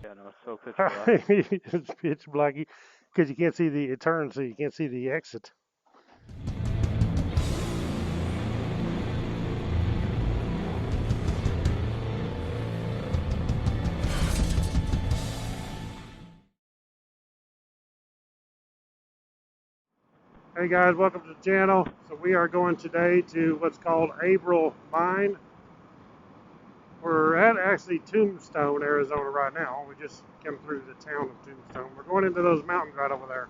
Yeah, no, it's so pitch black. It's pitch black because you can't see it turns, so you can't see the exit. Hey guys, welcome to the channel. So we are going today to what's called April Mine. We're at actually Tombstone, Arizona right now. We just came through the town of Tombstone. We're going into those mountains right over there.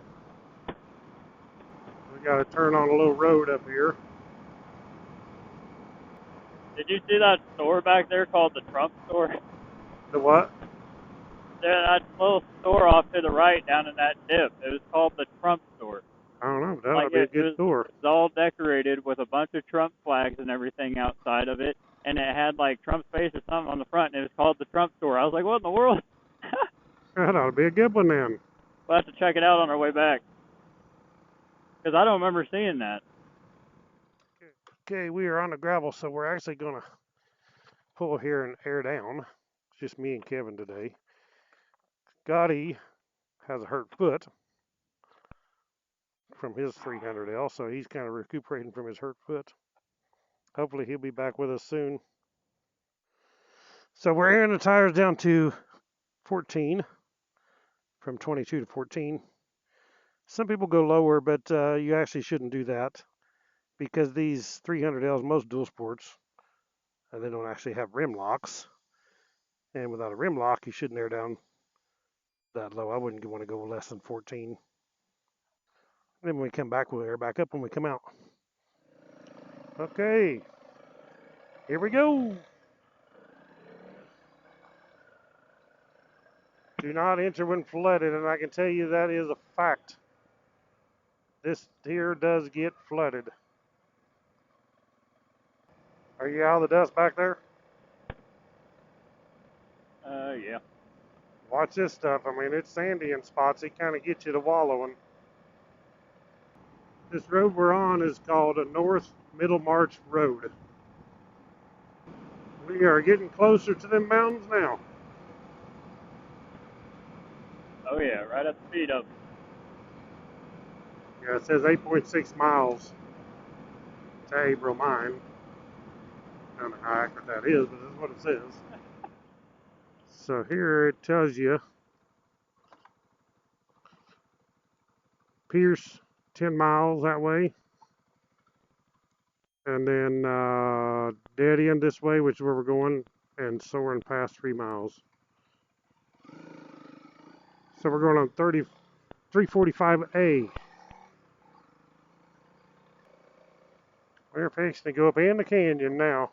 We got to turn on a little road up here. Did you see that store back there called the Trump store? The what? That little store off to the right down in that dip. It was called the Trump store. I don't know, but that might be a good store. It was all decorated with a bunch of Trump flags and everything outside of it. And it had like Trump's face or something on the front, and it was called the Trump store. I was like, what in the world? That ought to be a good one then. We'll have to check it out on our way back. Because I don't remember seeing that. Okay, we are on the gravel, so we're actually going to pull here and air down. It's just me and Kevin today. Gotti has a hurt foot from his 300L, so he's kind of recuperating from his hurt foot. Hopefully he'll be back with us soon. So we're airing the tires down to 14, from 22 to 14. Some people go lower, but you actually shouldn't do that because these 300Ls, most dual sports, they don't actually have rim locks. And without a rim lock, you shouldn't air down that low. I wouldn't want to go less than 14. Then when we come back, we'll air back up when we come out. Okay, here we go. Do not enter when flooded, and I can tell you that is a fact. This here does get flooded. Are you out of the dust back there? Yeah. Watch this stuff. I mean, it's sandy in spots. It kind of gets you to wallowing. This road we're on is called a North Middlemarch Road. We are getting closer to the mountains now. Oh, yeah, right at the feet of them. Yeah, it says 8.6 miles to April Mine. I don't know how accurate that is, but that's what it says. So here it tells you Pierce 10 miles that way, and then dead end this way, which is where we're going, and Soaring Pass 3 miles. So we're going on 345A. We're fixing to go up in the canyon now.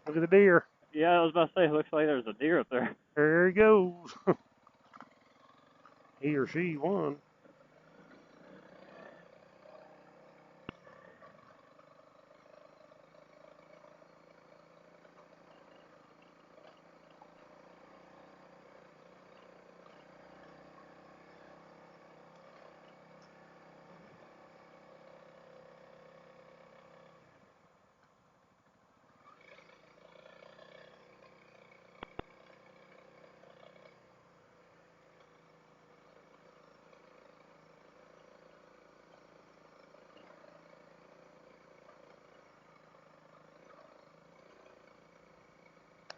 Look at the deer. Yeah, I was about to say, it looks like there's a deer up there. There he goes. He or she won.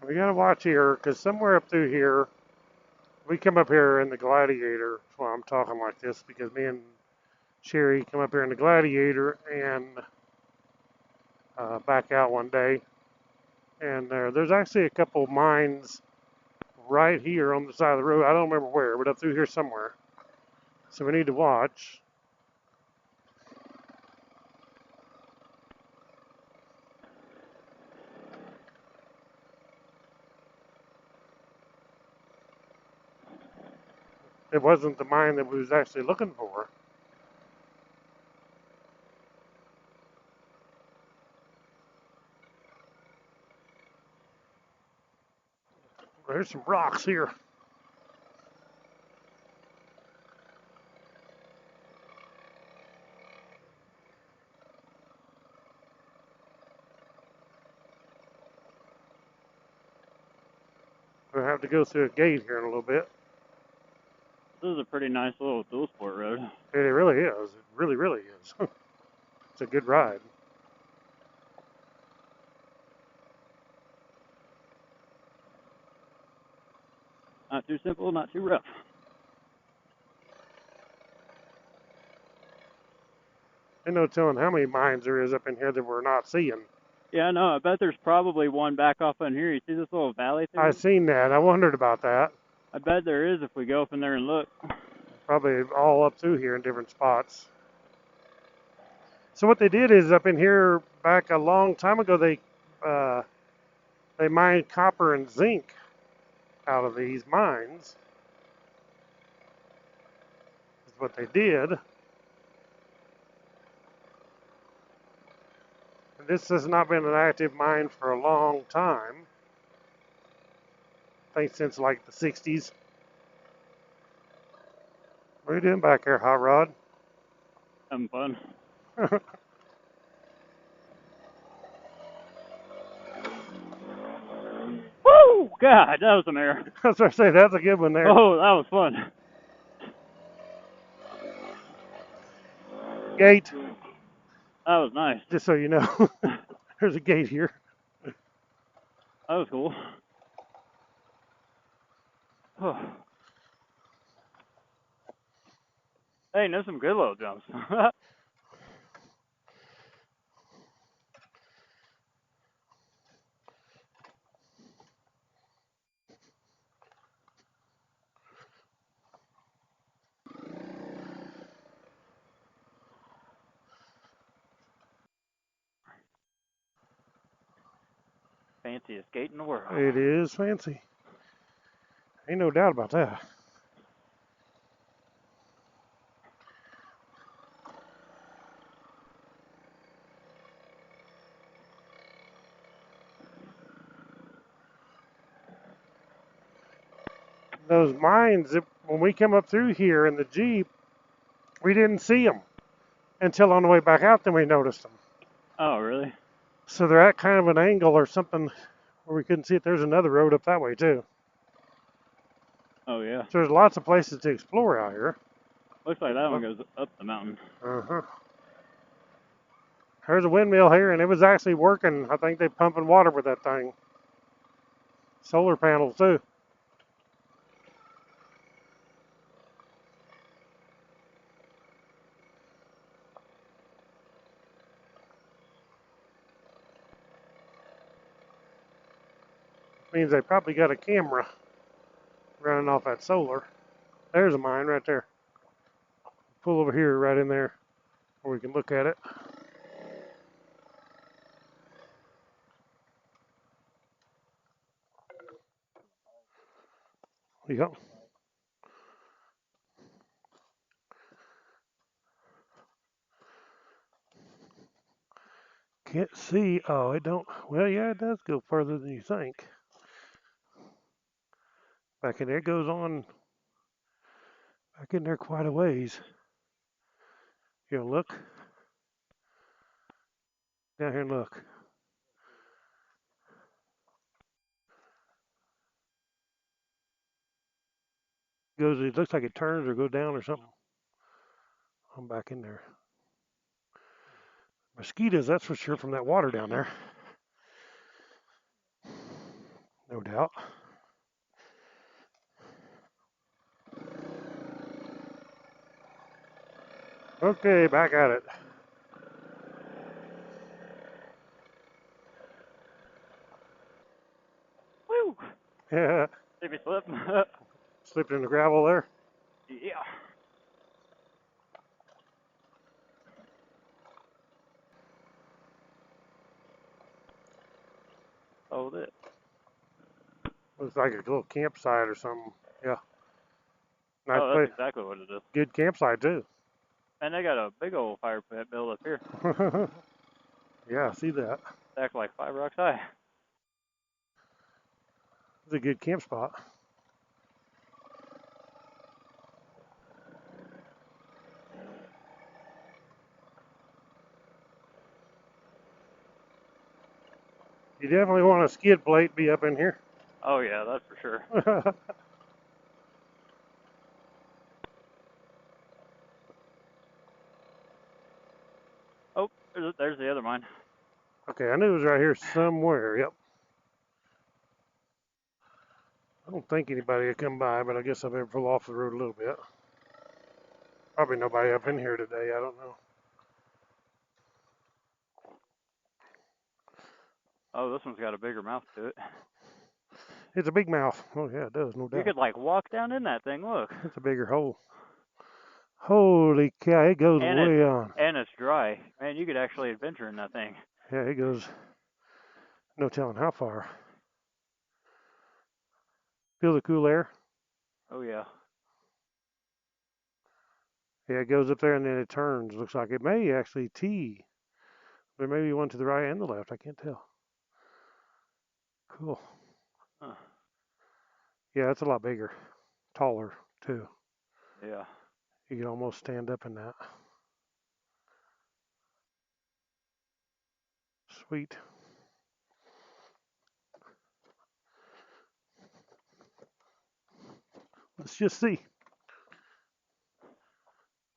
We gotta watch here, because somewhere up through here, we come up here in the Gladiator. That's why I'm talking like this, because me and Sherry come up here in the Gladiator and back out one day. And there's actually a couple mines right here on the side of the road. I don't remember where, but up through here somewhere. So we need to watch. It wasn't the mine that we was actually looking for. There's some rocks here. We'll have to go through a gate here in a little bit. This is a pretty nice little dual sport road. It really is. It really, really is. It's a good ride. Not too simple, not too rough. Ain't no telling how many mines there is up in here that we're not seeing. Yeah, I know. I bet there's probably one back off in here. You see this little valley thing? I seen that. I wondered about that. I bet there is if we go up in there and look. Probably all up through here in different spots. So what they did is up in here back a long time ago, they mined copper and zinc out of these mines. That's what they did. And this has not been an active mine for a long time. I think since like the 60s. What are you doing back here, Hot Rod? Having fun. Woo! God, that was some air. That's what I say. That's a good one there. Oh, that was fun. Gate. That was nice. Just so you know, there's a gate here. That was cool. Oh. Hey, there's some good little jumps. Fanciest gate in the world. It is fancy. Ain't no doubt about that. Those mines, when we came up through here in the Jeep, we didn't see them until on the way back out, then we noticed them. Oh, really? So they're at kind of an angle or something where we couldn't see it. There's another road up that way too. Oh, yeah. So there's lots of places to explore out here. Looks like that one goes up the mountain. Uh-huh. There's a windmill here, and it was actually working. I think they're pumping water with that thing. Solar panels too. Means they probably got a camera running off that solar. There's a mine right there. Pull over here right in there where we can look at it. Yep. Can't see. Oh, it don't. Well, yeah, it does go further than you think. Back in there, it goes on. Back in there quite a ways. You know, look. Down here and look. Goes. It looks like it turns or goes down or something. I'm back in there. Mosquitoes, that's for sure, from that water down there. No doubt. Okay, back at it. Woo! Yeah. Maybe slip. Slipped in the gravel there. Yeah. Hold it. Looks like a little campsite or something. Yeah. Nice Oh, place. that's exactly what it is. Good campsite too. And they got a big old fire pit built up here. Yeah, I see that. Stacked like 5 rocks high. It's a good camp spot. You definitely want a skid plate be up in here. Oh yeah, that's for sure. Oh, there's the other mine. Okay, I knew it was right here somewhere. Yep. I don't think anybody will come by, but I guess I better pull off the road a little bit. Probably nobody up in here today. I don't know. Oh, this one's got a bigger mouth to it. It's a big mouth. Oh yeah, it does, no You doubt. could like walk down in that thing. Look. It's a bigger hole. Holy cow! It goes And way on. it's dry. Man, you could actually adventure in that thing. Yeah, it goes. No telling how far. Feel the cool air. Oh yeah. Yeah, it goes up there and then it turns. Looks like it may actually tee. There may be one to the right and the left. I can't tell. Cool. Huh. Yeah, it's a lot bigger, taller too. Yeah. You can almost stand up in that. Sweet. Let's just see.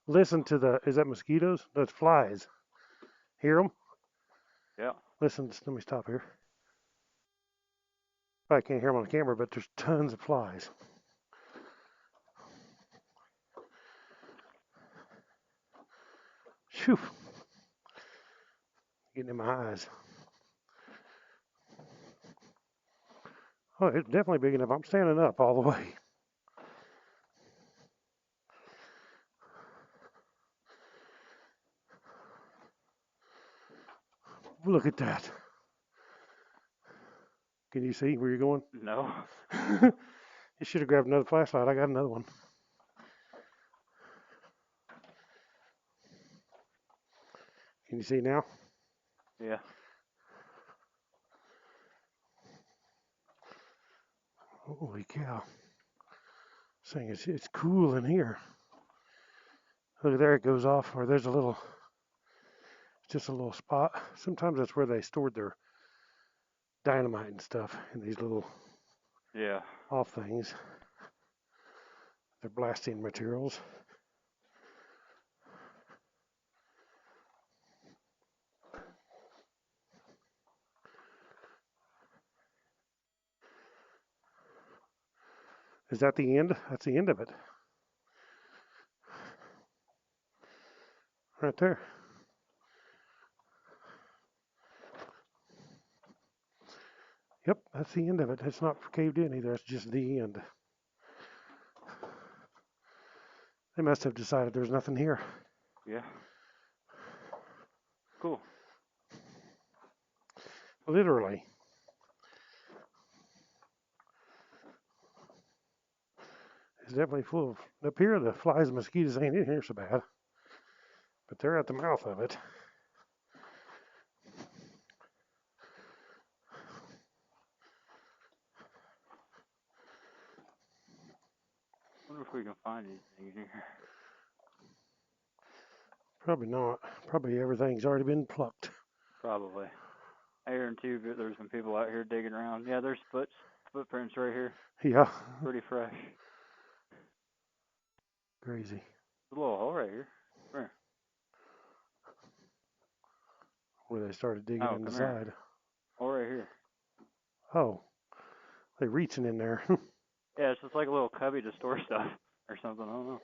Listen to the. Is that mosquitoes? That's flies. Hear them? Yeah. Listen. Let me stop here. I can't hear them on the camera, but there's tons of flies. Phew. Getting in my eyes. Oh, it's definitely big enough. I'm standing up all the way. Look at that. Can you see where you're going? No. You should have grabbed another flashlight. I got another one. Can you see now? Yeah. Holy cow. Saying it's cool in here. Look, there it goes off, or there's a little, just a little spot. Sometimes that's where they stored their dynamite and stuff in these little Yeah. off things. They're blasting materials. Is that the end? That's the end of it. Right there. Yep, that's the end of it. It's not caved in either. It's just the end. They must have decided there's nothing here. Yeah. Cool. Literally. It's definitely full of. Up here, the flies and mosquitoes ain't in here so bad, but they're at the mouth of it. Wonder if we can find anything in here. Probably not. Probably everything's already been plucked. Probably. I hear too. There's some people out here digging around. Yeah, there's footprints right here. Yeah. Pretty fresh. Crazy. There's a little hole right here. Come here. Where they started digging Oh, in the come here. side. Hole right here. Oh. They're reaching in there. Yeah, it's just like a little cubby to store stuff or something. I don't know.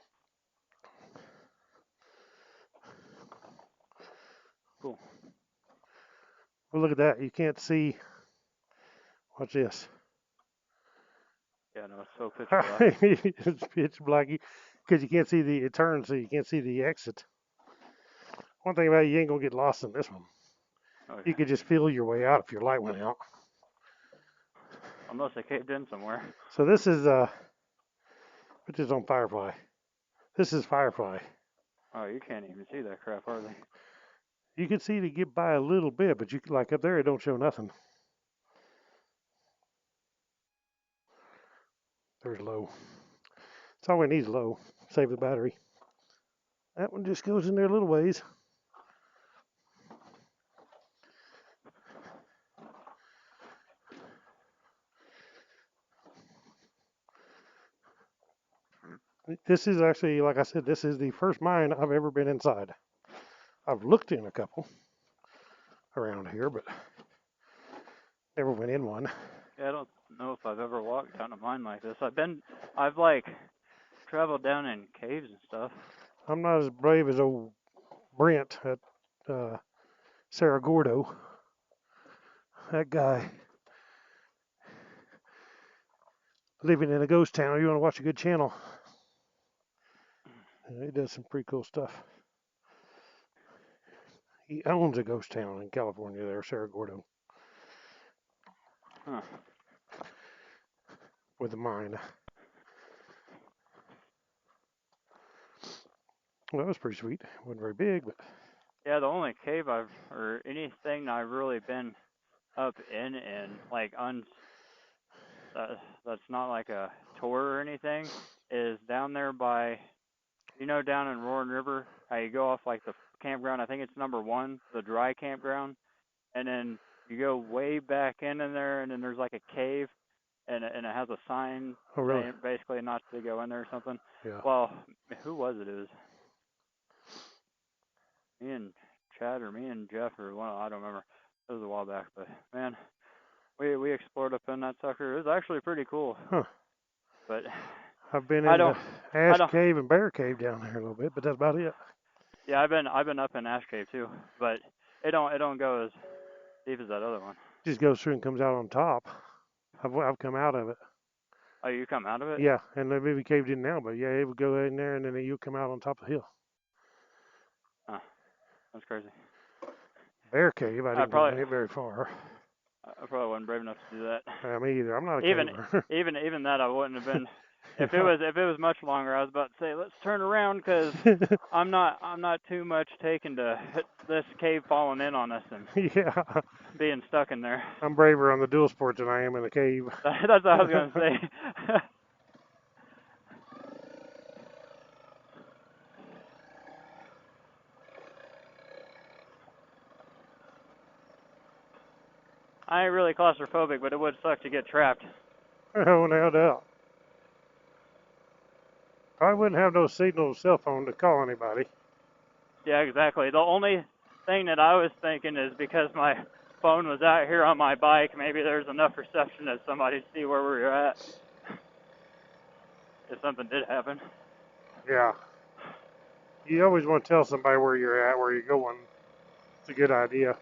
Cool. Well, look at that. You can't see. Watch this. Yeah, no, it's so pitch black. It's pitch black because you can't see the. It turns, so you can't see the exit. One thing about it, you ain't gonna get lost in this one. Okay. You could just feel your way out if your light went out. Unless they caved in somewhere. So this is put this on Firefly. This is Firefly. Oh, you can't even see that crap hardly. You can see to get by a little bit, but you like up there it don't show nothing. There's low. That's all we need is low. Save the battery. That one just goes in there a little ways. This is actually, like I said, this is the first mine I've ever been inside. I've looked in a couple around here, but never went in one. Yeah, I don't know if I've ever walked down a mine like this. I've like traveled down in caves and stuff. I'm not as brave as old Brent at Cerro Gordo. That guy living in a ghost town. You want to watch a good channel? He does some pretty cool stuff. He owns a ghost town in California there, Cerro Gordo. Huh. With a mine. Well, that was pretty sweet. It wasn't very big, but Yeah, the only cave or anything I've really been up in like that's not like a tour or anything is down there by, down in Roaring River, how you go off like the campground. I think it's number 1, the dry campground, and then you go way back in there, and then there's like a cave, and it has a sign saying basically not to go in there or something. Yeah. Well, who was it? It was me and Chad or me and Jeff or one. I don't remember. It was a while back, but man, we explored up in that sucker. It was actually pretty cool. Huh. But I've been in the Ash Cave and Bear Cave down there a little bit, but that's about it. Yeah, I've been up in Ash Cave too, but it don't go as deep as that other one. Just goes through and comes out on top. I've come out of it. Oh, you come out of it? Yeah, and they maybe caved in now, but yeah, it would go in there and then you come out on top of the hill. Huh. That's crazy. Bear Cave, I didn't get very far. I probably wasn't brave enough to do that. Me either. I'm not a caver. even that I wouldn't have been. If it was much longer, I was about to say let's turn around because I'm not too much taken to this cave falling in on us and being stuck in there. I'm braver on the DUALSPORT than I am in the cave. That's what I was gonna say. I ain't really claustrophobic, but it would suck to get trapped. Oh, no doubt. I wouldn't have no signal cell phone to call anybody. Yeah, exactly. The only thing that I was thinking is because my phone was out here on my bike, maybe there's enough reception that somebody'd see where we were at if something did happen. Yeah. You always want to tell somebody where you're at, where you're going. It's a good idea.